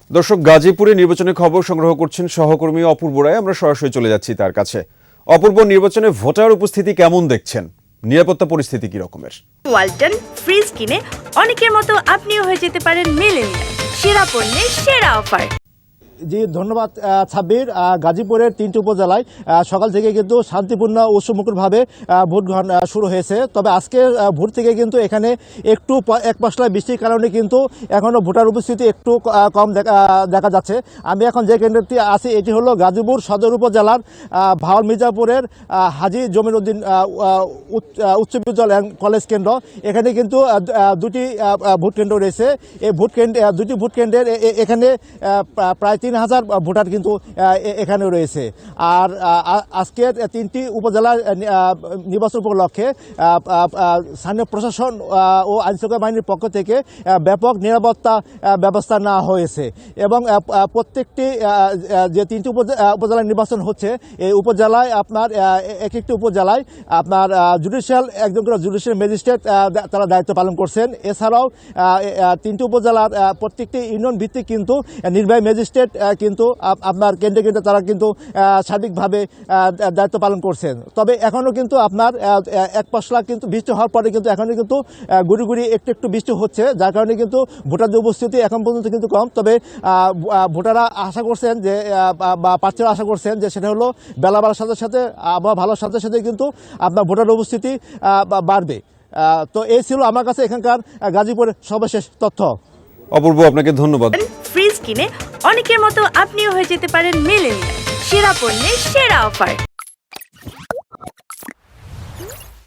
দর্শক, গাজীপুরে নির্বাচনের খবর সংগ্রহ করছেন সহকর্মী অপূর্ব রায়। আমরা সরাসরি চলে যাচ্ছি তার কাছে। অপূর্ব, নির্বাচনে ভোটার উপস্থিতি কেমন দেখছেন? নিরাপত্তা পরিস্থিতি কি রকমের? ওয়ালটন ফ্রিজ কিনে অনেকের মতো আপনিও হয়ে যেতে পারেন মিলেনিয়াল। সেরা পণ্যের সেরা অফার। জি ধন্যবাদ সাব্বির। গাজীপুরের 3টি উপজেলায় সকাল থেকে কিন্তু শান্তিপূর্ণ উৎসবমুখরভাবে ভোট গ্রহণ শুরু হয়েছে। তবে আজকে ভোট থেকে কিন্তু এখানে একটু এক পশলা বৃষ্টির কারণে কিন্তু এখনও ভোটার উপস্থিতি একটু কম দেখা যাচ্ছে। আমি এখন যে কেন্দ্রটি আছি এটি হলো গাজীপুর সদর উপজেলার ভাওয়াল মির্জাপুরের হাজী জমির উদ্দিন উচ্চ বিদ্যালয় কলেজ কেন্দ্র। এখানে কিন্তু দুটি ভোট কেন্দ্র রয়েছে। এই দুটি ভোট কেন্দ্রের এখানে প্রায় 3000 ভোটার কিন্তু এখানে রয়েছে। আর আজকের 3টি উপজেলার নির্বাচন উপলক্ষে স্থানীয় প্রশাসন ও আইনশৃঙ্খলা বাহিনীর পক্ষ থেকে ব্যাপক নিরাপত্তা ব্যবস্থা নেওয়া হয়েছে এবং প্রত্যেকটি যে 3টি উপজেলার নির্বাচন হচ্ছে এই উপজেলায় আপনার এক একটি উপজেলায় আপনার একজন করে জুডিশিয়াল ম্যাজিস্ট্রেট তারা দায়িত্ব পালন করছেন। এছাড়াও 3টি উপজেলার প্রত্যেকটি ইউনিয়ন ভিত্তিক কিন্তু নির্বাহী ম্যাজিস্ট্রেট কিন্তু আপনার কেন্দ্রে কেন্দ্রে তারা কিন্তু সার্বিকভাবে দায়িত্ব পালন করছেন। তবে এখনও কিন্তু আপনার এক পশলা কিন্তু বৃষ্টি হওয়ার পরে কিন্তু এখনও কিন্তু গুড়ি গুড়ি একটু একটু বৃষ্টি হচ্ছে, যার কারণে কিন্তু ভোটারদের উপস্থিতি এখন পর্যন্ত কিন্তু কম। তবে ভোটাররা আশা করছেন যে বা প্রার্থীরা আশা করছেন যে সেটা হলো বেলা বাড়ার সাথে সাথে আবহাওয়া ভালোর সাথে সাথে কিন্তু আপনার ভোটার উপস্থিতি বাড়বে। তো এই ছিল আমার কাছে এখানকার গাজীপুরের সর্বশেষ তথ্য। অপূর্ব, আপনাকে ধন্যবাদ। ফ্রিজ কিনে অনেকের মতো আপনিও হয়ে যেতে পারেন মিলেনিয়াল। সেরা পণ্যের সেরা অফার।